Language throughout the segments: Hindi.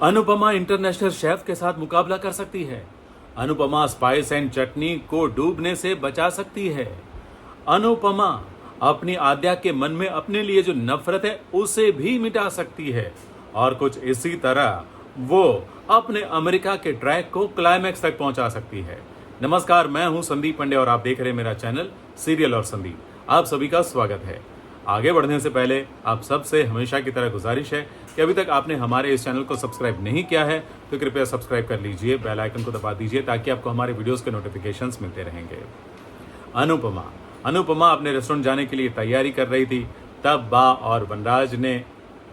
अनुपमा इंटरनेशनल शेफ के साथ मुकाबला कर सकती है। अनुपमा स्पाइस एंड चटनी को डूबने से बचा सकती है। अनुपमा अपनी आद्या के मन में अपने लिए जो नफरत है उसे भी मिटा सकती है। और कुछ इसी तरह वो अपने अमेरिका के ट्रैक को क्लाइमैक्स तक पहुंचा सकती है। नमस्कार, मैं हूं संदीप पांडे और आप देख रहे हैं मेरा चैनल सीरियल और संदीप। आप सभी का स्वागत है। आगे बढ़ने से पहले आप सबसे हमेशा की तरह गुजारिश है कि अभी तक आपने हमारे इस चैनल को सब्सक्राइब नहीं किया है तो कृपया सब्सक्राइब कर लीजिए, बेल आइकन को दबा दीजिए ताकि आपको हमारे वीडियोस के नोटिफिकेशंस मिलते रहेंगे। अनुपमा अपने रेस्टोरेंट जाने के लिए तैयारी कर रही थी, तब बा और वनराज ने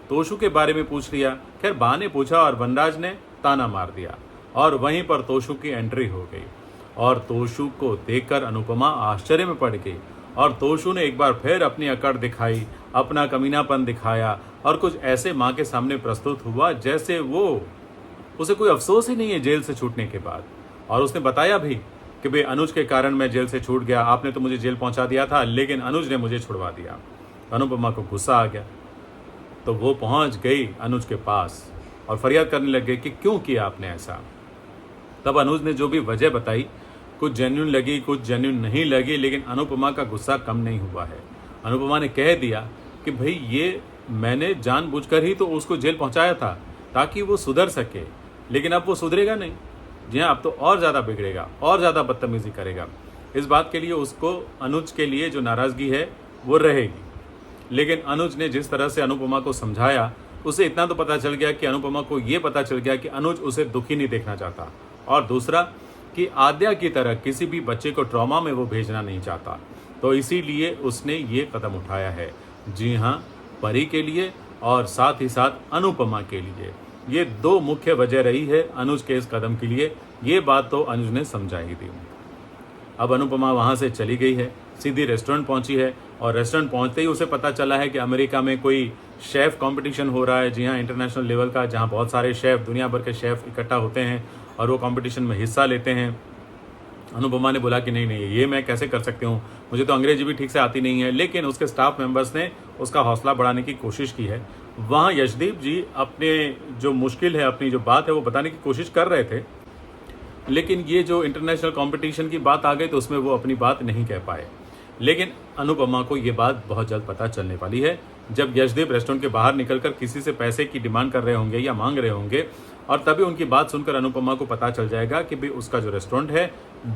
तोशु के बारे में पूछ लिया। खैर, बा ने पूछा और वनराज ने ताना मार दिया और वहीं पर तोशु की एंट्री हो गई और तोशु को देखकर अनुपमा आश्चर्य में पड़ गई और तोशु ने एक बार फिर अपनी अकड़ दिखाई, अपना कमीनापन दिखाया और कुछ ऐसे माँ के सामने प्रस्तुत हुआ जैसे उसे कोई अफसोस ही नहीं है जेल से छूटने के बाद। और उसने बताया भी कि भाई अनुज के कारण मैं जेल से छूट गया, आपने तो मुझे जेल पहुंचा दिया था लेकिन अनुज ने मुझे छुड़वा दिया। अनुपमा को गुस्सा आ गया तो वो पहुंच गई अनुज के पास और फरियाद करने लग गई कि क्यों किया आपने ऐसा। तब अनुज ने जो भी वजह बताई, कुछ जेन्युइन लगी, कुछ जेन्युइन नहीं लगी, लेकिन अनुपमा का गुस्सा कम नहीं हुआ है। अनुपमा ने कह दिया कि भाई ये मैंने जानबूझकर ही तो उसको जेल पहुंचाया था ताकि वो सुधर सके, लेकिन अब वो सुधरेगा नहीं। जी हाँ, अब तो और ज़्यादा बिगड़ेगा और ज़्यादा बदतमीजी करेगा। इस बात के लिए उसको अनुज के लिए जो नाराज़गी है वो रहेगी। लेकिन अनुज ने जिस तरह से अनुपमा को समझाया, उसे इतना तो पता चल गया कि अनुपमा को ये पता चल गया कि अनुज उसे दुखी नहीं देखना चाहता, और दूसरा कि आद्या की तरह किसी भी बच्चे को ट्रॉमा में वो भेजना नहीं चाहता। तो इसीलिए उसने ये कदम उठाया है। जी हाँ, परी के लिए और साथ ही साथ अनुपमा के लिए। ये दो मुख्य वजह रही है अनुज के इस कदम के लिए। ये बात तो अनुज ने समझा ही दी। अब अनुपमा वहाँ से चली गई है, सीधी रेस्टोरेंट पहुँची है और रेस्टोरेंट पहुँचते ही उसे पता चला है कि अमेरिका में कोई शेफ़ कंपटीशन हो रहा है। जी हाँ, इंटरनेशनल लेवल का, जहाँ बहुत सारे शेफ़, दुनिया भर के शेफ़ इकट्ठा होते हैं और वो कंपटीशन में हिस्सा लेते हैं। अनुपमा ने बोला कि नहीं, ये मैं कैसे कर सकती हूँ, मुझे तो अंग्रेजी भी ठीक से आती नहीं है। लेकिन उसके स्टाफ मेंबर्स ने उसका हौसला बढ़ाने की कोशिश की है। वहाँ यशदीप जी अपने जो मुश्किल है, अपनी जो बात है वो बताने की कोशिश कर रहे थे, लेकिन ये जो इंटरनेशनल कंपटीशन की बात आ गई तो उसमें वो अपनी बात नहीं कह पाए। लेकिन अनुपमा को ये बात बहुत जल्द पता चलने वाली है जब यशदीप रेस्टोरेंट के बाहर निकलकर किसी से पैसे की डिमांड कर रहे होंगे या मांग रहे होंगे, और तभी उनकी बात सुनकर अनुपमा को पता चल जाएगा कि भाई उसका जो रेस्टोरेंट है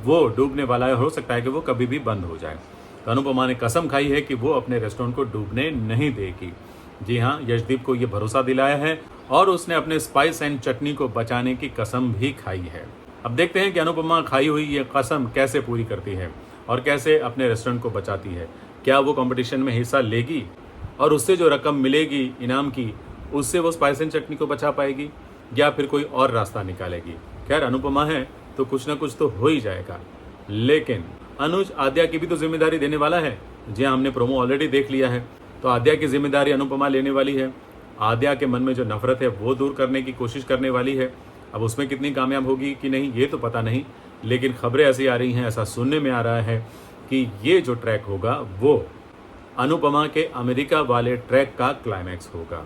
वो डूबने वाला है, हो सकता है कि वो कभी भी बंद हो जाए। तो अनुपमा ने कसम खाई है कि वो अपने रेस्टोरेंट को डूबने नहीं देगी। जी हाँ, यशदीप को ये भरोसा दिलाया है और उसने अपने स्पाइस एंड चटनी को बचाने की कसम भी खाई है। अब देखते हैं कि अनुपमा खाई हुई ये कसम कैसे पूरी करती है और कैसे अपने रेस्टोरेंट को बचाती है। क्या वो कंपटीशन में हिस्सा लेगी और उससे जो रकम मिलेगी इनाम की, उससे वो स्पाइस एंड चटनी को बचा पाएगी या फिर कोई और रास्ता निकालेगी। खैर, अनुपमा है तो कुछ ना कुछ तो हो ही जाएगा। लेकिन अनुज आद्या की भी तो जिम्मेदारी देने वाला है। जी हाँ, हमने प्रोमो ऑलरेडी देख लिया है। तो आद्या की जिम्मेदारी अनुपमा लेने वाली है। आद्या के मन में जो नफरत है वो दूर करने की कोशिश करने वाली है। अब उसमें कितनी कामयाब होगी कि नहीं ये तो पता नहीं, लेकिन खबरें ऐसी आ रही हैं, ऐसा सुनने में आ रहा है कि ये जो ट्रैक होगा वो अनुपमा के अमेरिका वाले ट्रैक का क्लाइमैक्स होगा।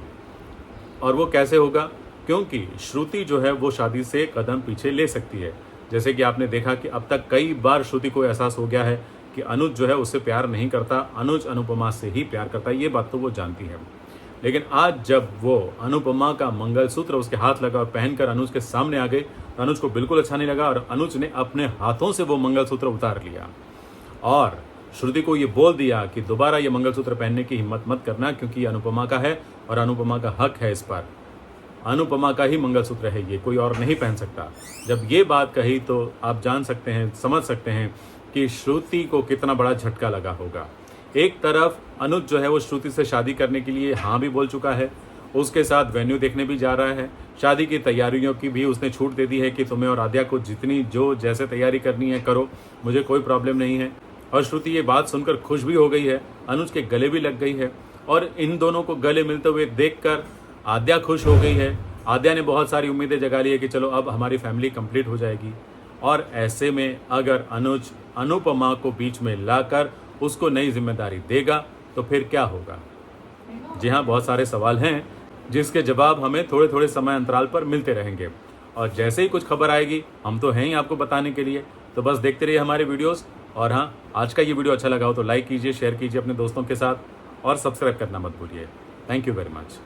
और वो कैसे होगा, क्योंकि श्रुति जो है वो शादी से कदम पीछे ले सकती है। जैसे कि आपने देखा कि अब तक कई बार श्रुति को एहसास हो गया है कि अनुज जो है उससे प्यार नहीं करता, अनुज अनुपमा से ही प्यार करता है। ये बात तो वो जानती है। लेकिन आज जब वो अनुपमा का मंगलसूत्र उसके हाथ लगा और पहनकर अनुज के सामने आ गई तो अनुज को बिल्कुल अच्छा नहीं लगा और अनुज ने अपने हाथों से वो मंगलसूत्र उतार लिया और श्रुति को ये बोल दिया कि दोबारा ये मंगलसूत्र पहनने की हिम्मत मत करना, क्योंकि अनुपमा का है और अनुपमा का हक है इस पर। अनुपमा का ही मंगलसूत्र है, ये कोई और नहीं पहन सकता। जब ये बात कही तो आप जान सकते हैं, समझ सकते हैं कि श्रुति को कितना बड़ा झटका लगा होगा। एक तरफ अनुज जो है वो श्रुति से शादी करने के लिए हाँ भी बोल चुका है, उसके साथ वेन्यू देखने भी जा रहा है, शादी की तैयारियों की भी उसने छूट दे दी है कि तुम्हें और आद्या को जितनी जो जैसे तैयारी करनी है करो, मुझे कोई प्रॉब्लम नहीं है। और श्रुति ये बात सुनकर खुश भी हो गई है, अनुज के गले भी लग गई है और इन दोनों को गले मिलते हुए देखकर आद्या खुश हो गई है। आद्या ने बहुत सारी उम्मीदें जगा ली है कि चलो अब हमारी फैमिली कंप्लीट हो जाएगी। और ऐसे में अगर अनुज अनुपमा को बीच में लाकर उसको नई जिम्मेदारी देगा तो फिर क्या होगा। जी हाँ, बहुत सारे सवाल हैं, जिसके जवाब हमें थोड़े थोड़े समय अंतराल पर मिलते रहेंगे। और जैसे ही कुछ खबर आएगी हम तो हैं ही आपको बताने के लिए। तो बस देखते रहिए हमारे वीडियोस। और हाँ, आज का ये वीडियो अच्छा लगा हो तो लाइक कीजिए, शेयर कीजिए अपने दोस्तों के साथ और सब्सक्राइब करना मत भूलिए। Thank you very much.